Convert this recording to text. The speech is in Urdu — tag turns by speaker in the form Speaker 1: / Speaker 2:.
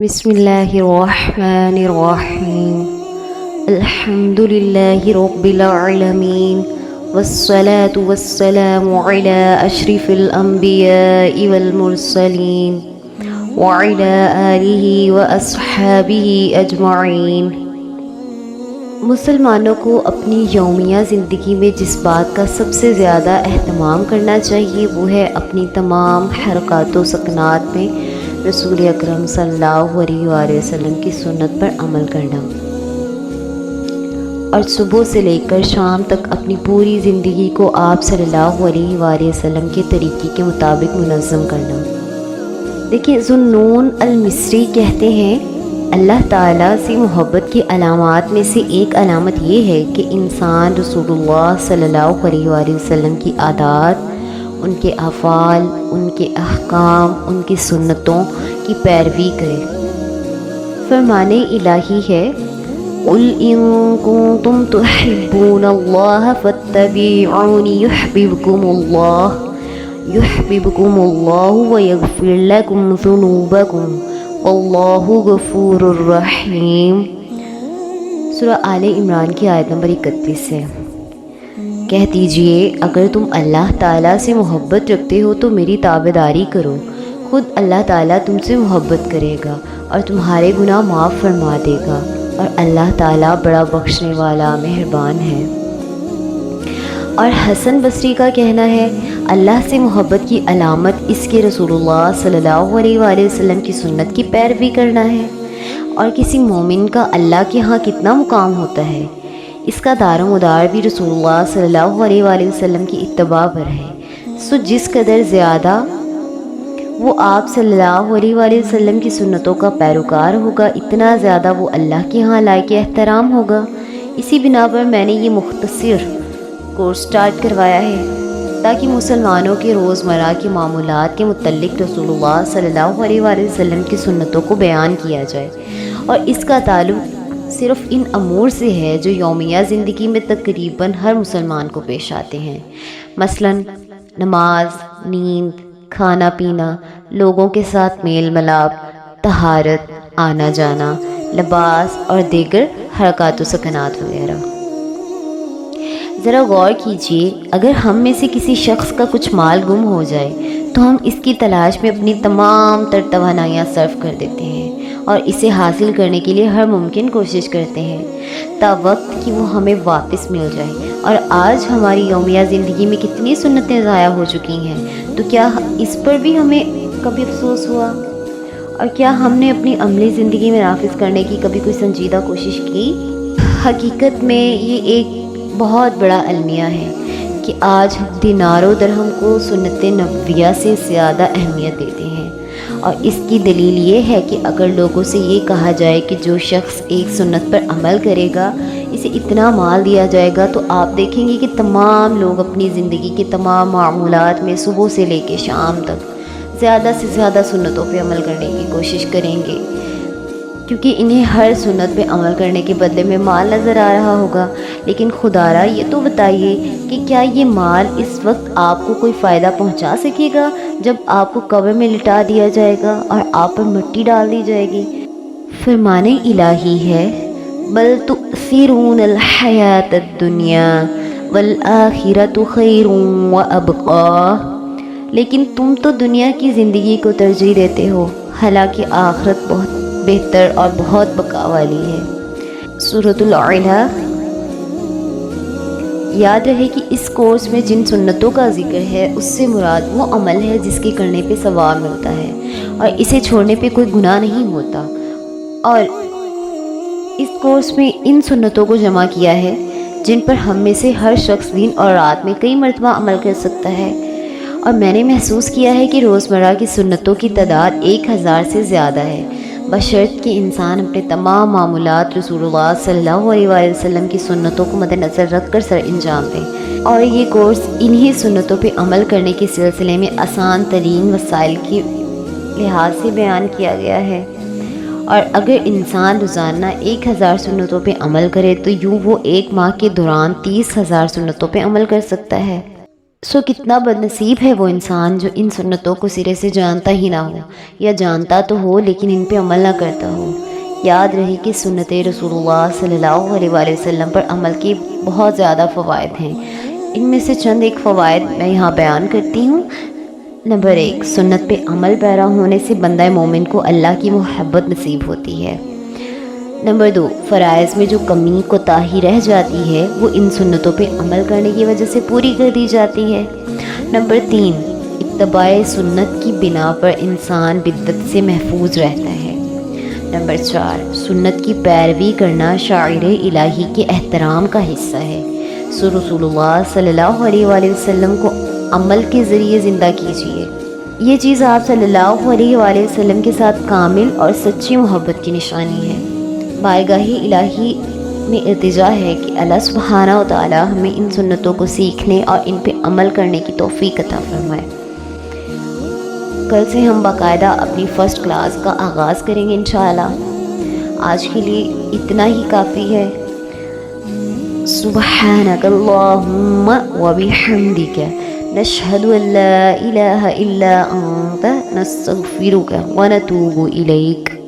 Speaker 1: بسم اللہ الرحمن الرحیم الحمد للہ رب العالمین والصلاة والسلام علی اشرف الانبیاء والمرسلین وعلی آلہ واصحابہ اجمعین۔ مسلمانوں کو اپنی یومیہ زندگی میں جس بات کا سب سے زیادہ اہتمام کرنا چاہیے وہ ہے اپنی تمام حرکات و سکنات میں رسول اکرم صلی اللہ علیہ وآلہ وسلم کی سنت پر عمل کرنا، اور صبح سے لے کر شام تک اپنی پوری زندگی کو آپ صلی اللہ علیہ وآلہ وسلم کے طریقے کے مطابق منظم کرنا۔ دیکھیں، ذوالنون المصری کہتے ہیں اللہ تعالیٰ سے محبت کی علامات میں سے ایک علامت یہ ہے کہ انسان رسول اللہ صلی اللہ علیہ وآلہ وسلم کی عادات، ان کے افعال، ان کے احکام، ان کی سنتوں کی پیروی کرے۔ فرمان الہی ہے قُلْ إِن كُنتُمْ تُحِبُّونَ اللَّهَ فَاتَّبِعُونِ يُحْبِبْكُمُ اللَّهُ وَيَغْفِرْ لَكُمْ ذُنُوبَكُمْ وَاللَّهُ غَفُورٌ رَحِيمٌ۔ سورہ آل عمران کی آیت نمبر 31 ہے۔ کہہ دیجئے اگر تم اللہ تعالیٰ سے محبت رکھتے ہو تو میری تابعداری کرو، خود اللہ تعالیٰ تم سے محبت کرے گا اور تمہارے گناہ معاف فرما دے گا، اور اللہ تعالیٰ بڑا بخشنے والا مہربان ہے۔ اور حسن بصری کا کہنا ہے اللہ سے محبت کی علامت اس کے رسول اللہ صلی اللہ علیہ وآلہ وسلم کی سنت کی پیروی کرنا ہے۔ اور کسی مومن کا اللہ کے ہاں کتنا مقام ہوتا ہے، اس کا دار و مدار بھی رسول اللہ صلی اللہ علیہ وآلہ وسلم کی اتباع پر ہے۔ سو جس قدر زیادہ وہ آپ صلی اللہ علیہ وآلہ وسلم کی سنتوں کا پیروکار ہوگا، اتنا زیادہ وہ اللہ کے ہاں لائق احترام ہوگا۔ اسی بنا پر میں نے یہ مختصر کورس سٹارٹ کروایا ہے تاکہ مسلمانوں کے روزمرہ کے معمولات کے متعلق رسول اللہ صلی اللہ علیہ وآلہ وسلم کی سنتوں کو بیان کیا جائے، اور اس کا تعلق صرف ان امور سے ہے جو یومیہ زندگی میں تقریباً ہر مسلمان کو پیش آتے ہیں، مثلا نماز، نیند، کھانا پینا، لوگوں کے ساتھ میل ملاپ، طہارت، آنا جانا، لباس اور دیگر حرکات و سکنات وغیرہ۔ ذرا غور کیجئے، اگر ہم میں سے کسی شخص کا کچھ مال گم ہو جائے تو ہم اس کی تلاش میں اپنی تمام تر توانائیاں صرف کر دیتے ہیں اور اسے حاصل کرنے کے لیے ہر ممکن کوشش کرتے ہیں تا وقت کہ وہ ہمیں واپس مل جائے۔ اور آج ہماری یومیہ زندگی میں کتنی سنتیں ضائع ہو چکی ہیں، تو کیا اس پر بھی ہمیں کبھی افسوس ہوا؟ اور کیا ہم نے اپنی عملی زندگی میں نافذ کرنے کی کبھی کوئی سنجیدہ کوشش کی؟ حقیقت میں یہ ایک بہت بڑا المیہ ہے کہ آج دینار و درہم کو سنت نبویہ سے زیادہ اہمیت دیتے ہیں، اور اس کی دلیل یہ ہے کہ اگر لوگوں سے یہ کہا جائے کہ جو شخص ایک سنت پر عمل کرے گا اسے اتنا مال دیا جائے گا، تو آپ دیکھیں گے کہ تمام لوگ اپنی زندگی کے تمام معمولات میں صبح سے لے کے شام تک زیادہ سے زیادہ سنتوں پہ عمل کرنے کی کوشش کریں گے، کیونکہ انہیں ہر سنت پہ عمل کرنے کے بدلے میں مال نظر آ رہا ہوگا۔ لیکن خدارا یہ تو بتائیے کہ کیا یہ مال اس وقت آپ کو کوئی فائدہ پہنچا سکے گا جب آپ کو قبر میں لٹا دیا جائے گا اور آپ پر مٹی ڈال دی جائے گی؟ فرمان الہی ہے بل تؤثرون الحیات الدنیا والآخرۃ خیر وابقی، لیکن تم تو دنیا کی زندگی کو ترجیح دیتے ہو، حالانکہ آخرت بہت بہتر اور بہت بقا والی ہے۔ سورۃ الاعلیٰ۔ یاد رہے کہ اس کورس میں جن سنتوں کا ذکر ہے اس سے مراد وہ عمل ہے جس کے کرنے پہ ثواب ملتا ہے اور اسے چھوڑنے پہ کوئی گناہ نہیں ہوتا، اور اس کورس میں ان سنتوں کو جمع کیا ہے جن پر ہم میں سے ہر شخص دن اور رات میں کئی مرتبہ عمل کر سکتا ہے، اور میں نے محسوس کیا ہے کہ روزمرہ کی سنتوں کی تعداد 1000 سے زیادہ ہے، بشرط کہ انسان اپنے تمام معمولات رسول اللہ صلی اللہ علیہ وآلہ وسلم کی سنتوں کو مد نظر رکھ کر سر انجام دیں۔ اور یہ کورس انہی سنتوں پہ عمل کرنے کے سلسلے میں آسان ترین وسائل کے لحاظ سے بیان کیا گیا ہے، اور اگر انسان روزانہ 1000 سنتوں پہ عمل کرے تو یوں وہ ایک ماہ کے دوران 30,000 سنتوں پہ عمل کر سکتا ہے۔ کتنا بدنصیب ہے وہ انسان جو ان سنتوں کو سرے سے جانتا ہی نہ ہو، یا جانتا تو ہو لیکن ان پہ عمل نہ کرتا ہو۔ یاد رہے کہ سنت رسول اللہ صلی اللہ علیہ وآلہ وسلم پر عمل کے بہت زیادہ فوائد ہیں۔ ان میں سے چند ایک فوائد میں یہاں بیان کرتی ہوں۔ نمبر 1، سنت پہ عمل پیرا ہونے سے بندہ مومن کو اللہ کی محبت نصیب ہوتی ہے۔ نمبر 2، فرائض میں جو کمی کوتاہی رہ جاتی ہے وہ ان سنتوں پہ عمل کرنے کی وجہ سے پوری کر دی جاتی ہے۔ نمبر 3، اتباع سنت کی بنا پر انسان بدعت سے محفوظ رہتا ہے۔ نمبر 4، سنت کی پیروی کرنا شاعر الہی کے احترام کا حصہ ہے۔ رسول اللہ صلی اللہ علیہ وآلہ وسلم کو عمل کے ذریعے زندہ کیجیے۔ یہ چیز آپ صلی اللہ علیہ وآلہ وسلم کے ساتھ کامل اور سچی محبت کی نشانی ہے۔ بارگاہ الہی میں التجا ہے کہ اللہ سبحانہ و تعالی ہمیں ان سنتوں کو سیکھنے اور ان پہ عمل کرنے کی توفیق عطا فرمائے۔ کل سے ہم باقاعدہ اپنی فرسٹ کلاس کا آغاز کریں گے انشاءاللہ۔ آج کے لیے اتنا ہی کافی ہے۔ سبحانک اللہم و بحمدک نشہد ان لا الہ الا انت نستغفرک و نتوب الیک۔